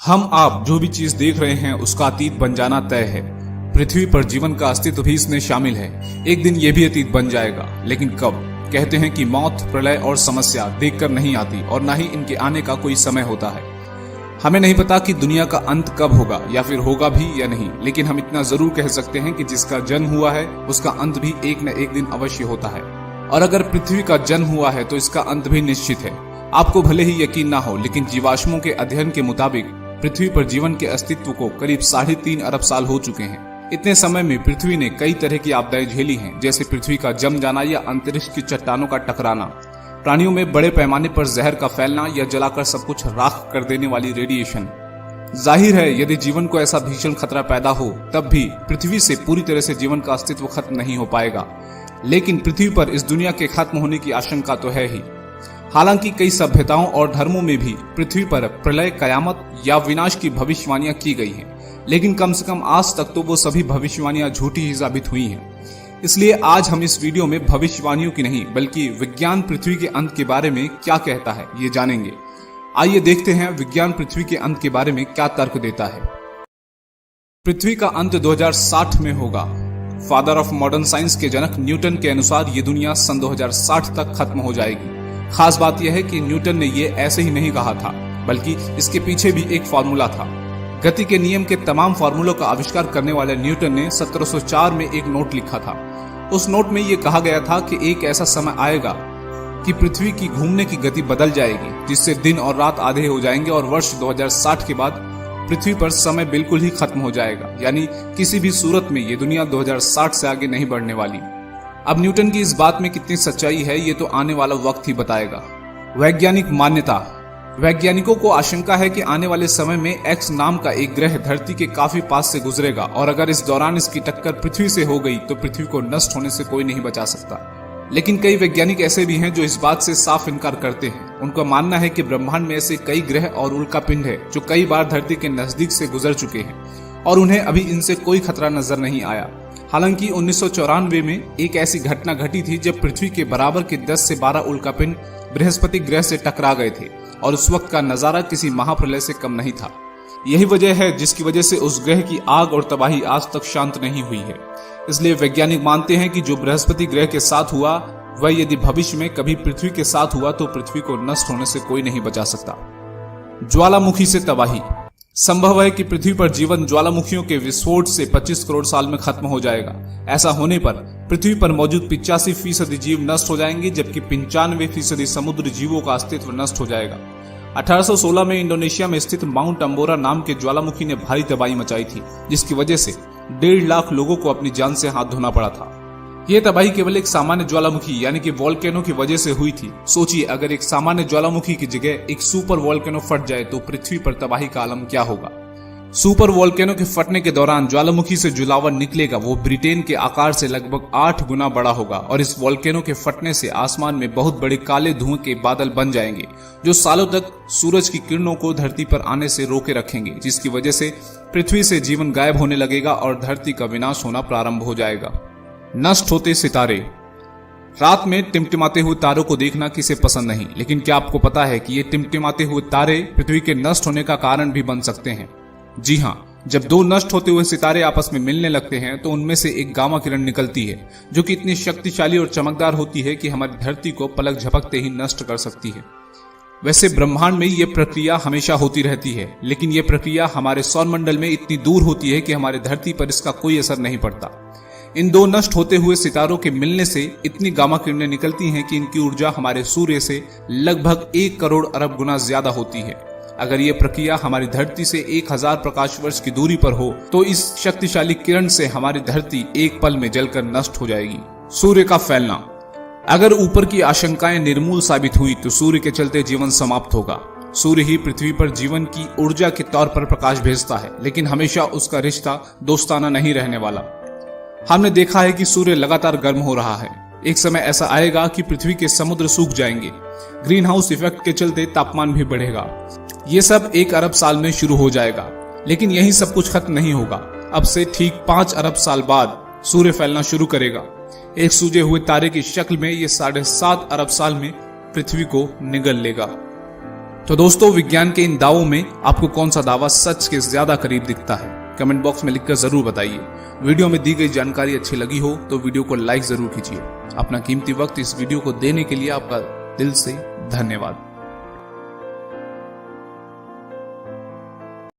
हम आप जो भी चीज देख रहे हैं उसका अतीत बन जाना तय है। पृथ्वी पर जीवन का अस्तित्व भी इसमें शामिल है। एक दिन ये भी अतीत बन जाएगा, लेकिन कब? कहते हैं कि मौत, प्रलय और समस्या देखकर नहीं आती और ना ही इनके आने का कोई समय होता है। हमें नहीं पता कि दुनिया का अंत कब होगा या फिर होगा भी या नहीं, लेकिन हम इतना जरूर कह सकते हैं कि जिसका जन्म हुआ है उसका अंत भी एक न एक दिन अवश्य होता है। और अगर पृथ्वी का जन्म हुआ है तो इसका अंत भी निश्चित है। आपको भले ही यकीन ना हो, लेकिन जीवाश्मों के अध्ययन के मुताबिक पृथ्वी पर जीवन के अस्तित्व को करीब 3.5 अरब साल हो चुके हैं। इतने समय में पृथ्वी ने कई तरह की आपदाएं झेली हैं, जैसे पृथ्वी का जम जाना या अंतरिक्ष की चट्टानों का टकराना, प्राणियों में बड़े पैमाने पर जहर का फैलना या जलाकर सब कुछ राख कर देने वाली रेडिएशन। जाहिर है, यदि जीवन को ऐसा भीषण खतरा पैदा हो तब भी पृथ्वी से पूरी तरह से जीवन का अस्तित्व खत्म नहीं हो पाएगा। लेकिन पृथ्वी पर इस दुनिया के खत्म होने की आशंका तो है ही। हालांकि कई सभ्यताओं और धर्मों में भी पृथ्वी पर प्रलय, कयामत या विनाश की भविष्यवाणियां की गई हैं, लेकिन कम से कम आज तक तो वो सभी भविष्यवाणियां झूठी ही साबित हुई हैं। इसलिए आज हम इस वीडियो में भविष्यवाणियों की नहीं, बल्कि विज्ञान पृथ्वी के अंत के बारे में क्या कहता है ये जानेंगे। आइए देखते हैं विज्ञान पृथ्वी के अंत के बारे में क्या तर्क देता है। पृथ्वी का अंत 2060 में होगा। फादर ऑफ मॉडर्न साइंस के जनक न्यूटन के अनुसार ये दुनिया सन 2060 तक खत्म हो जाएगी। खास बात यह है कि न्यूटन ने ये ऐसे ही नहीं कहा था, बल्कि इसके पीछे भी एक फॉर्मूला था। गति के नियम के तमाम फॉर्मूलों का आविष्कार करने वाले न्यूटन ने 1704 में एक नोट लिखा था। उस नोट में ये कहा गया था कि एक ऐसा समय आएगा कि पृथ्वी की घूमने की गति बदल जाएगी, जिससे दिन और रात आधे हो जाएंगे और वर्ष 2060 के बाद पृथ्वी पर समय बिल्कुल ही खत्म हो जाएगा। यानी किसी भी सूरत में ये दुनिया 2060 से आगे नहीं बढ़ने वाली। अब न्यूटन की इस बात में कितनी सच्चाई है ये तो आने वाला वक्त ही बताएगा। वैज्ञानिक मान्यता। वैज्ञानिकों को आशंका है कि आने वाले समय में एक्स नाम का एक ग्रह धरती के काफी पास से गुजरेगा और अगर इस दौरान इसकी टक्कर पृथ्वी से हो गई तो पृथ्वी को नष्ट होने से कोई नहीं बचा सकता। लेकिन कई वैज्ञानिक ऐसे भी हैं जो इस बात से साफ इनकार करते हैं। उनका मानना है कि ब्रह्मांड में ऐसे कई ग्रह और उल्कापिंड है जो कई बार धरती के नजदीक से गुजर चुके हैं और उन्हें अभी इनसे कोई खतरा नजर नहीं आया। हालांकि 1994 में एक ऐसी घटना घटी थी जब पृथ्वी के बराबर के 10 से 12 उल्कापिंड बृहस्पति ग्रह से टकरा गए थे और उस वक्त का नजारा किसी महाप्रलय से कम नहीं था। यही वजह है जिसकी वजह से उस ग्रह की आग और तबाही आज तक शांत नहीं हुई है। इसलिए वैज्ञानिक मानते हैं कि जो बृहस्पति ग्रह के साथ हुआ वह यदि भविष्य में कभी पृथ्वी के साथ हुआ तो पृथ्वी को नष्ट होने से कोई नहीं बचा सकता। ज्वालामुखी से तबाही। संभव है कि पृथ्वी पर जीवन ज्वालामुखियों के विस्फोट से 25 करोड़ साल में खत्म हो जाएगा। ऐसा होने पर पृथ्वी पर मौजूद 85% जीव नष्ट हो जाएंगे, जबकि 95% समुद्र जीवों का अस्तित्व नष्ट हो जाएगा। 1816 में इंडोनेशिया में स्थित माउंट अंबोरा नाम के ज्वालामुखी ने भारी तबाही मचाई थी, जिसकी वजह से 1.5 लाख लोगों को अपनी जान से हाथ धोना पड़ा था। यह तबाही केवल एक सामान्य ज्वालामुखी यानी कि वोल्केनो की वजह से हुई थी। सोचिए, अगर एक सामान्य ज्वालामुखी की जगह एक सुपर वोल्केनो फट जाए तो पृथ्वी पर तबाही का आलम क्या होगा। सुपर वोल्केनो के फटने के दौरान ज्वालामुखी से जो लावा निकलेगा वो ब्रिटेन के आकार से लगभग 8 गुना बड़ा होगा और इस वोल्केनो के फटने से आसमान में बहुत बड़े काले धुएं के बादल बन जाएंगे जो सालों तक सूरज की किरणों को धरती पर आने से रोके रखेंगे, जिसकी वजह से पृथ्वी से जीवन गायब होने लगेगा और धरती का विनाश होना प्रारंभ हो जाएगा। नष्ट होते सितारे। रात में टिमटिमाते हुए तारों को देखना किसे पसंद नहीं, लेकिन क्या आपको पता है कि ये टिमटिमाते हुए तारे पृथ्वी के नष्ट होने का कारण भी बन सकते हैं। जी हाँ, जब दो नष्ट होते हुए सितारे आपस में मिलने लगते हैं तो उनमें से एक गामा किरण निकलती है जो कि इतनी शक्तिशाली और चमकदार होती है कि हमारी धरती को पलक झपकते ही नष्ट कर सकती है। वैसे ब्रह्मांड में ये प्रक्रिया हमेशा होती रहती है, लेकिन ये प्रक्रिया हमारे सौरमंडल में इतनी दूर होती है कि हमारी धरती पर इसका कोई असर नहीं पड़ता। इन दो नष्ट होते हुए सितारों के मिलने से इतनी गामा किरणें निकलती हैं कि इनकी ऊर्जा हमारे सूर्य से लगभग 1 करोड़ अरब गुना ज्यादा होती है। अगर ये प्रक्रिया हमारी धरती से 1000 प्रकाश वर्ष की दूरी पर हो तो इस शक्तिशाली किरण से हमारी धरती एक पल में जलकर नष्ट हो जाएगी। सूर्य का फैलना। अगर ऊपर की आशंकाएं निर्मूल साबित हुई तो सूर्य के चलते जीवन समाप्त होगा। सूर्य ही पृथ्वी पर जीवन की ऊर्जा के तौर पर प्रकाश भेजता है, लेकिन हमेशा उसका रिश्ता दोस्ताना नहीं रहने वाला। हमने देखा है कि सूर्य लगातार गर्म हो रहा है। एक समय ऐसा आएगा कि पृथ्वी के समुद्र सूख जाएंगे। ग्रीन हाउस इफेक्ट के चलते तापमान भी बढ़ेगा। ये सब 1 अरब साल में शुरू हो जाएगा, लेकिन यही सब कुछ खत्म नहीं होगा। अब से ठीक 5 अरब साल बाद सूर्य फैलना शुरू करेगा। एक सूजे हुए तारे की शक्ल में ये 7.5 अरब साल में पृथ्वी को निगल लेगा। तो दोस्तों, विज्ञान के इन दावों में आपको कौन सा दावा सच के ज्यादा करीब दिखता है? कमेंट बॉक्स में लिखकर जरूर बताइए। वीडियो में दी गई जानकारी अच्छी लगी हो तो वीडियो को लाइक जरूर कीजिए। अपना कीमती वक्त इस वीडियो को देने के लिए आपका दिल से धन्यवाद।